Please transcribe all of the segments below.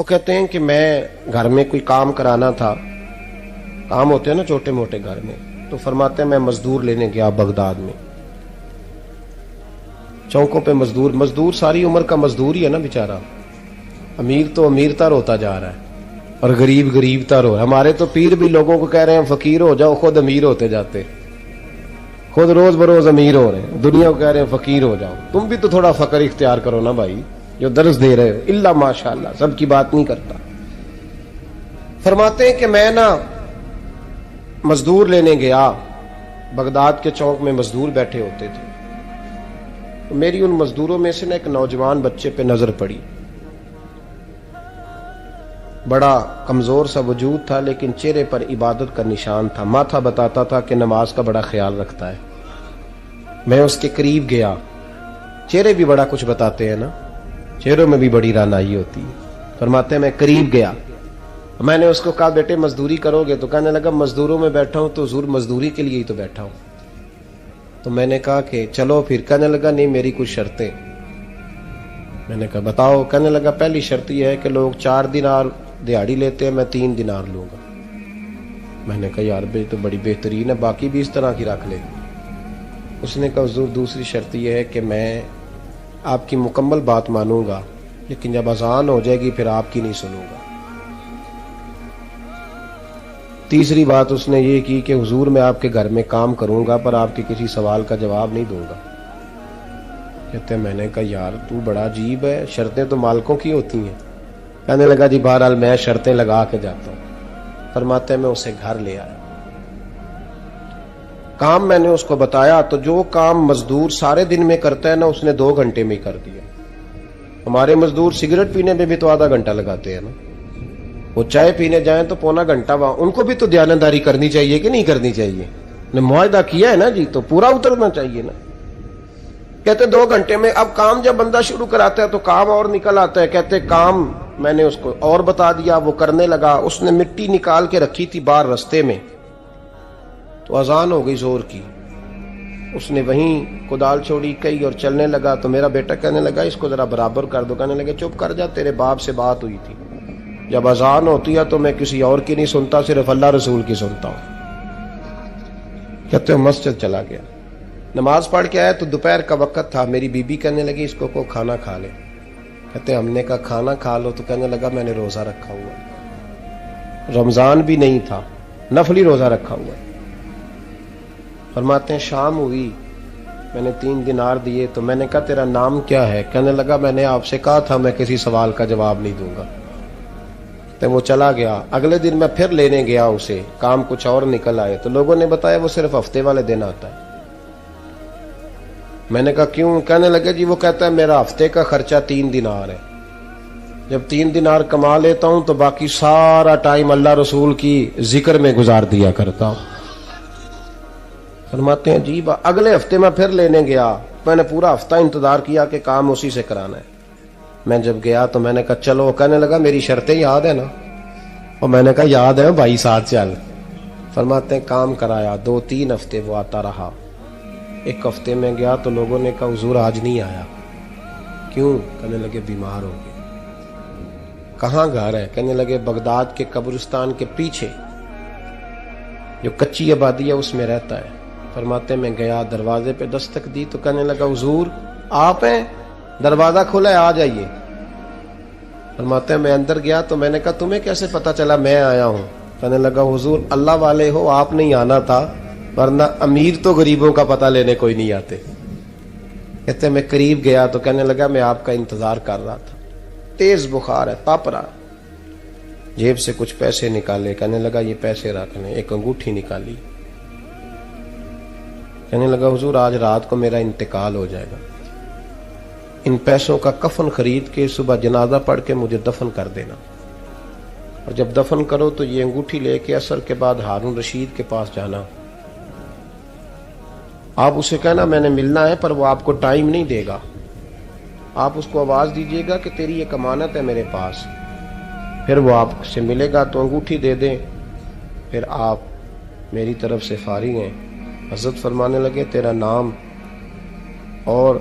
کہتے ہیں کہ میں گھر میں کوئی کام کرانا تھا، کام ہوتے ہیں نا چھوٹے موٹے گھر میں، تو فرماتے ہیں میں مزدور لینے گیا بغداد میں، چوکوں پہ مزدور ساری عمر کا مزدور ہی ہے نا بیچارہ، امیر تو امیر تر ہوتا جا رہا ہے اور غریب تر ہو رہا ہے۔ ہمارے تو پیر بھی لوگوں کو کہہ رہے ہیں فقیر ہو جاؤ، خود امیر ہوتے جاتے، خود روز بروز امیر ہو رہے ہیں، دنیا کو کہہ رہے ہیں فقیر ہو جاؤ۔ تم بھی تو تھوڑا فقر اختیار کرو نا بھائی، جو درس دے رہے ہو۔ الا ماشاءاللہ، سب کی بات نہیں کرتا۔ فرماتے ہیں کہ میں نا مزدور لینے گیا، بغداد کے چوک میں مزدور بیٹھے ہوتے تھے، تو میری ان مزدوروں میں سے نا ایک نوجوان بچے پہ نظر پڑی، بڑا کمزور سا وجود تھا لیکن چہرے پر عبادت کا نشان تھا، ماتھا بتاتا تھا کہ نماز کا بڑا خیال رکھتا ہے۔ میں اس کے قریب گیا، چہرے بھی بڑا کچھ بتاتے ہیں نا، چہروں میں بھی بڑی رانائی ہوتی ہے۔ فرماتے ہیں میں قریب گیا، میں نے اس کو کہا بیٹے مزدوری کرو گے؟ تو کہنے لگا مزدوروں میں بیٹھا ہوں تو حضور مزدوری کے لیے ہی تو بیٹھا ہوں۔ تو میں نے کہا کہ چلو پھر، کہنے لگا نہیں میری کچھ شرطیں۔ میں نے کہا بتاؤ؟ کہنے لگا پہلی شرط یہ ہے کہ لوگ 4 دینار دیہاڑی لیتے ہیں، میں 3 دینار لوں گا۔ میں نے کہا یار بھائی تو بڑی بہترین ہے، باقی بھی اس طرح کی رکھ لے۔ اس نے کہا حضور دوسری شرط یہ ہے کہ میں آپ کی مکمل بات مانوں گا لیکن جب اذان ہو جائے گی پھر آپ کی نہیں سنوں گا۔ تیسری بات اس نے یہ کی کہ حضور میں آپ کے گھر میں کام کروں گا پر آپ کے کسی سوال کا جواب نہیں دوں گا۔ کہتے ہیں میں نے کہا یار تو بڑا عجیب ہے، شرطیں تو مالکوں کی ہوتی ہیں۔ کہنے لگا جی بہرحال میں شرطیں لگا کے جاتا ہوں۔ فرماتے ہیں میں اسے گھر لے آیا، کام میں نے اس کو بتایا تو جو کام مزدور سارے دن میں کرتا ہے نا اس نے 2 گھنٹے میں کر دیا۔ ہمارے مزدور سگریٹ پینے میں بھی تو آدھا گھنٹہ لگاتے ہیں نا، وہ چائے پینے جائیں تو پونا گھنٹہ، وہاں ان کو بھی تو دیانتداری کرنی چاہیے کہ نہیں کرنی چاہیے؟ نے معاہدہ کیا ہے نا جی، تو پورا اترنا چاہیے نا۔ کہتے 2 گھنٹے میں، اب کام جب بندہ شروع کراتا ہے تو کام اور نکل آتا ہے۔ کہتے کام میں نے اس کو اور بتا دیا، وہ کرنے لگا۔ اس نے مٹی نکال کے رکھی تھی باہر رستے میں، تو اذان ہو گئی زور کی، اس نے وہیں کدال چھوڑی کئی اور چلنے لگا۔ تو میرا بیٹا کہنے لگا اس کو ذرا برابر کر دو۔ کہنے لگے چپ کر جا، تیرے باپ سے بات ہوئی تھی، جب اذان ہوتی ہے تو میں کسی اور کی نہیں سنتا، صرف اللہ رسول کی سنتا ہوں۔ کہتے ہیں مسجد چلا گیا، نماز پڑھ کے آیا تو دوپہر کا وقت تھا۔ میری بیوی کہنے لگی اس کو کھانا کھا لے۔ کہتے ہیں ہم نے کہا کھانا کھا لو، تو کہنے لگا میں نے روزہ رکھا ہوا، رمضان بھی نہیں تھا، نفلی روزہ رکھا ہوا۔ فرماتے ہیں شام ہوئی، میں نے 3 دینار دیے تو میں نے کہا تیرا نام کیا ہے؟ کہنے لگا میں نے آپ سے کہا تھا میں کسی سوال کا جواب نہیں دوں گا۔ تو وہ چلا گیا۔ اگلے دن میں پھر لینے گیا اسے، کام کچھ اور نکل آئے تو لوگوں نے بتایا وہ صرف ہفتے والے دن آتا ہے۔ میں نے کہا کیوں؟ کہنے لگے جی وہ کہتا ہے میرا ہفتے کا خرچہ 3 دینار ہے، جب 3 دینار کما لیتا ہوں تو باقی سارا ٹائم اللہ رسول کی ذکر میں گزار دیا کرتا ہوں۔ فرماتے ہیں عجیب۔ اگلے ہفتے میں پھر لینے گیا، میں نے پورا ہفتہ انتظار کیا کہ کام اسی سے کرانا ہے۔ میں جب گیا تو میں نے کہا چلو، کہنے لگا میری شرطیں یاد ہے نا؟ اور میں نے کہا یاد ہے بھائی ساتھ چل۔ فرماتے ہیں کام کرایا، 2-3 ہفتے وہ آتا رہا۔ ایک ہفتے میں گیا تو لوگوں نے کہا حضور آج نہیں آیا، کیوں؟ کہنے لگے بیمار ہو گئے۔ کہاں گھر ہے؟ کہنے لگے بغداد کے قبرستان کے پیچھے جو کچی آبادی ہے اس میں رہتا ہے۔ فرماتے میں گیا، دروازے پہ دستک دی تو کہنے لگا حضور آپ ہیں؟ دروازہ کھلا ہے، آ جائیے۔ فرماتے ہیں میں اندر گیا تو میں نے کہا تمہیں کیسے پتا چلا میں آیا ہوں؟ کہنے لگا حضور اللہ والے ہو، آپ نہیں آنا تھا، ورنہ امیر تو غریبوں کا پتہ لینے کوئی نہیں آتے۔ کہتے میں قریب گیا تو کہنے لگا میں آپ کا انتظار کر رہا تھا، تیز بخار ہے، تپ رہا۔ جیب سے کچھ پیسے نکالے، کہنے لگا یہ پیسے رکھ لیں۔ ایک انگوٹھی نکالی، کہنے لگا حضور آج رات کو میرا انتقال ہو جائے گا، ان پیسوں کا کفن خرید کے صبح جنازہ پڑھ کے مجھے دفن کر دینا، اور جب دفن کرو تو یہ انگوٹھی لے کے عصر کے بعد ہارون رشید کے پاس جانا، آپ اسے کہنا میں نے ملنا ہے پر وہ آپ کو ٹائم نہیں دے گا، آپ اس کو آواز دیجئے گا کہ تیری ایک امانت ہے میرے پاس، پھر وہ آپ سے ملے گا تو انگوٹھی دے دیں، پھر آپ میری طرف سے فارغ ہیں۔ حضرت فرمانے لگے تیرا نام؟ اور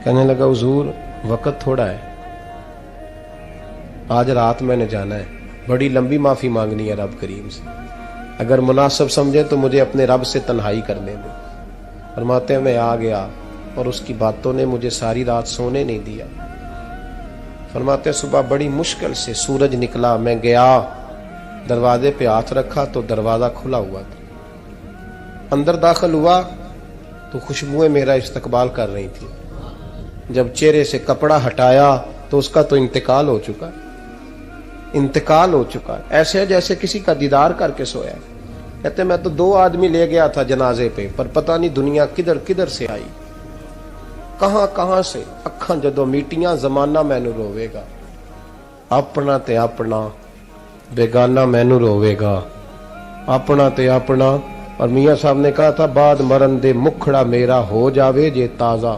کہنے لگا حضور وقت تھوڑا ہے، آج رات میں نے جانا ہے, بڑی لمبی معافی مانگنی ہے رب کریم سے, اگر مناسب سمجھے تو مجھے اپنے رب سے تنہائی کرنے دیں. فرماتے ہیں میں آ گیا اور اس کی باتوں نے مجھے ساری رات سونے نہیں دیا. فرماتے ہیں صبح بڑی مشکل سے سورج نکلا, میں گیا دروازے پہ ہاتھ رکھا تو دروازہ کھلا ہوا تھا. اندر داخل ہوا تو خوشبوئیں میرا استقبال کر رہی تھی. جب چہرے سے کپڑا ہٹایا تو اس کا تو انتقال ہو چکا ہے, انتقال ہو چکا ہے, ایسے جیسے کسی کا دیدار کر کے سویا ہے. کہتے میں تو 2 آدمی لے گیا تھا جنازے پہ, پر پتہ نہیں دنیا کدھر کدھر سے آئی, کہاں کہاں سے. اکھاں جدو میٹیاں زمانہ مینو روے گا, اپنا تے اپنا بیگانہ مینو روے گا, اپنا تے اپنا. اور میاں صاحب نے کہا تھا بعد مرن دے مکھڑا میرا ہو جاوے جے تازہ,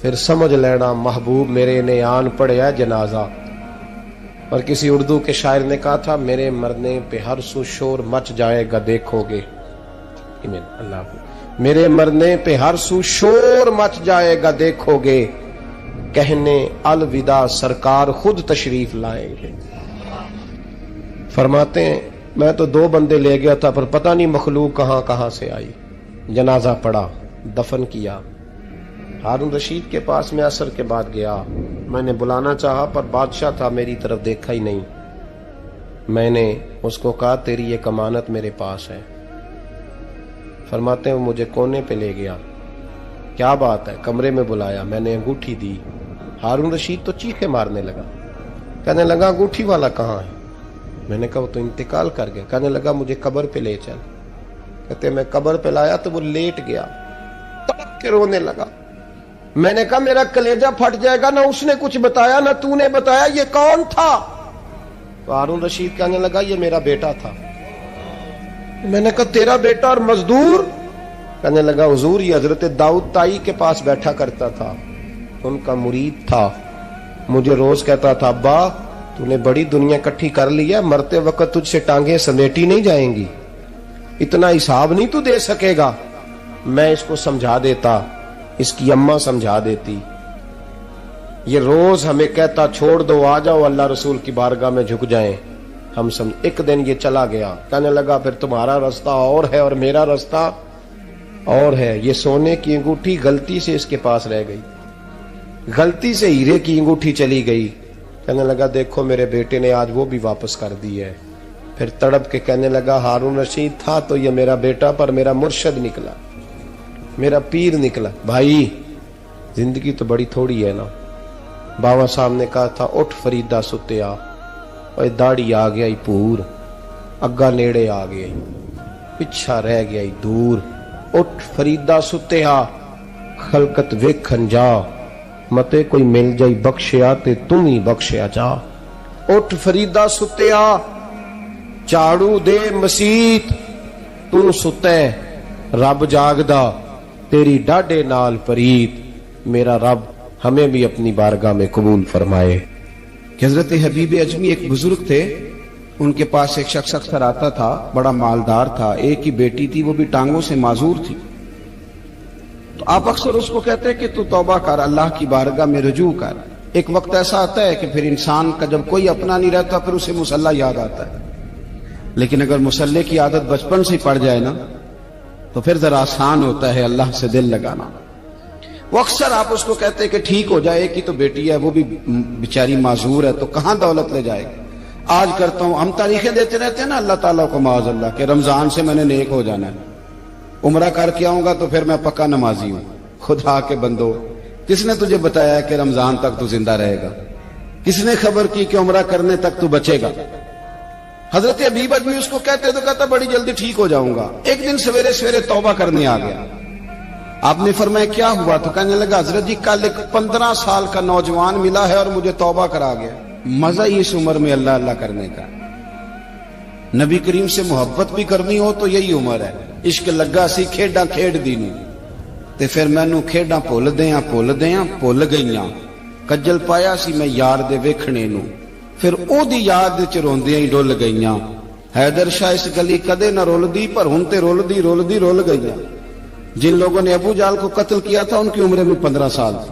پھر سمجھ لینا محبوب میرے نے آن پڑیا جنازہ. اور کسی اردو کے شاعر نے کہا تھا میرے مرنے پہ ہر سو شور مچ جائے گا دیکھو گے. اللہ میرے مرنے پہ ہر سو شور مچ جائے گا دیکھو گے, کہنے الوداع سرکار خود تشریف لائیں گے. فرماتے ہیں میں تو 2 بندے لے گیا تھا پر پتہ نہیں مخلوق کہاں کہاں سے آئی. جنازہ پڑا, دفن کیا. ہارون رشید کے پاس میں عصر کے بعد گیا, میں نے بلانا چاہا پر بادشاہ تھا, میری طرف دیکھا ہی نہیں. میں نے اس کو کہا تیری ایک امانت میرے پاس ہے. فرماتے ہیں وہ مجھے کونے پہ لے گیا. کیا بات ہے؟ کمرے میں بلایا, میں نے انگوٹھی دی. ہارون رشید تو چیخے مارنے لگا, کہنے لگا انگوٹھی والا کہاں ہے؟ میں نے کہا وہ تو انتقال کر گیا. کہنے لگا مجھے قبر پہ لے چل. کہتے میں قبر پہ لایا تو وہ لیٹ گیا, تڑپ کے رونے لگا. میں نے کہا میرا کلیجہ پھٹ جائے گا, نہ اس نے کچھ بتایا نہ تو نے بتایا, یہ کون تھا؟ تو ہارون رشید کہنے لگا یہ میرا بیٹا تھا. میں نے کہا تیرا بیٹا اور مزدور؟ کہنے لگا حضور یہ حضرت داؤد تائی کے پاس بیٹھا کرتا تھا, ان کا مرید تھا. مجھے روز کہتا تھا ابا تو نے بڑی دنیا کٹھی کر لی ہے, مرتے وقت تجھ سے ٹانگیں سمیٹی نہیں جائیں گی, اتنا حساب نہیں تو دے سکے گا. میں اس کو سمجھا دیتا, اس کی اماں سمجھا دیتی. یہ روز ہمیں کہتا چھوڑ دو آ جاؤ اللہ رسول کی بارگاہ میں جھک جائیں. ہم سمجھ. ایک دن یہ چلا گیا, کہنے لگا پھر تمہارا راستہ اور ہے اور میرا راستہ اور ہے. یہ سونے کی انگوٹھی غلطی سے اس کے پاس رہ گئی, غلطی سے ہیرے کی انگوٹھی چلی گئی. کہنے لگا دیکھو میرے بیٹے نے آج وہ بھی واپس کر دی ہے. پھر تڑپ کے کہنے لگا ہارون رشید تھا تو یہ میرا بیٹا, پر میرا مرشد نکلا, میرا پیر نکلا. بھائی زندگی تو بڑی تھوڑی ہے نا. باوا صاحب نے کہا تھا اٹھ فریدہ ستیا, اور داڑھی آ گیا پور, اگا نیڑے آ گیا, پچھا رہ گیا دور. اٹھ فریدہ ستیا خلقت ویکھن جا, متے کوئی مل جائی بخشیا تے تم ہی بخشیا جا. اٹھ فریدہ ستیا چاڑو دے مسیت, تو ستے رب جاگدا تیری ڈاڈے نال پریت. میرا رب ہمیں بھی اپنی بارگاہ میں قبول فرمائے. کہ حضرت حبیب اجمی ایک بزرگ تھے, ان کے پاس ایک شخص اکثر آتا تھا, بڑا مالدار تھا, ایک ہی بیٹی تھی, وہ بھی ٹانگوں سے معذور تھی. تو آپ اکثر اس کو کہتے ہیں کہ تو توبہ کر, اللہ کی بارگاہ میں رجوع کر. ایک وقت ایسا آتا ہے کہ پھر انسان کا جب کوئی اپنا نہیں رہتا پھر اسے مصلی یاد آتا ہے, لیکن اگر مصلی کی عادت بچپن سے پڑ جائے نا تو پھر ذرا آسان ہوتا ہے اللہ سے دل لگانا. وہ اکثر آپ اس کو کہتے ہیں کہ ٹھیک ہو جائے, کہ تو بیٹی ہے وہ بھی بیچاری معذور ہے تو کہاں دولت لے جائے گی. آج کرتا ہوں, ہم تاریخیں دیتے رہتے ہیں نا اللہ تعالیٰ کو معاذ اللہ کہ رمضان سے میں نے نیک ہو جانا ہے, عمرہ کر کے آؤں گا تو پھر میں پکا نمازی ہوں. خدا کے بندو, کس نے تجھے بتایا کہ رمضان تک تو زندہ رہے گا؟ کس نے خبر کی کہ عمرہ کرنے تک تو بچے گا؟ حضرت حبیب اجمی اس کو کہتے تو کہتا بڑی جلدی ٹھیک ہو جاؤں گا. ایک دن سویرے سویرے توبہ کرنے آ گیا. آپ نے فرمایا کیا ہوا؟ تو کہنے لگا حضرت جی کل ایک 15 سال کا نوجوان ملا ہے اور مجھے توبہ کرا گیا. مزہ ہی اس عمر میں اللہ اللہ کرنے کا. نبی کریم سے محبت بھی کرنی ہو تو یہی عمر ہے. عشق لگا سی کھیڈاں کھیڈ دی نو, تے پھر مینوں کھیڈاں بھول بھول گئیاں. کجل پایا سی میں یار دے ویکھنے نو, پھر او دی یاد وچ روندیاں ہی ڈل گئیاں. حیدر شاہ اس گلی کدے نہ رولدی, پر ہن تے رول گئیاں. جن لوگوں نے ابو جال کو قتل کیا تھا ان کی عمر بھی 15 سال تھی.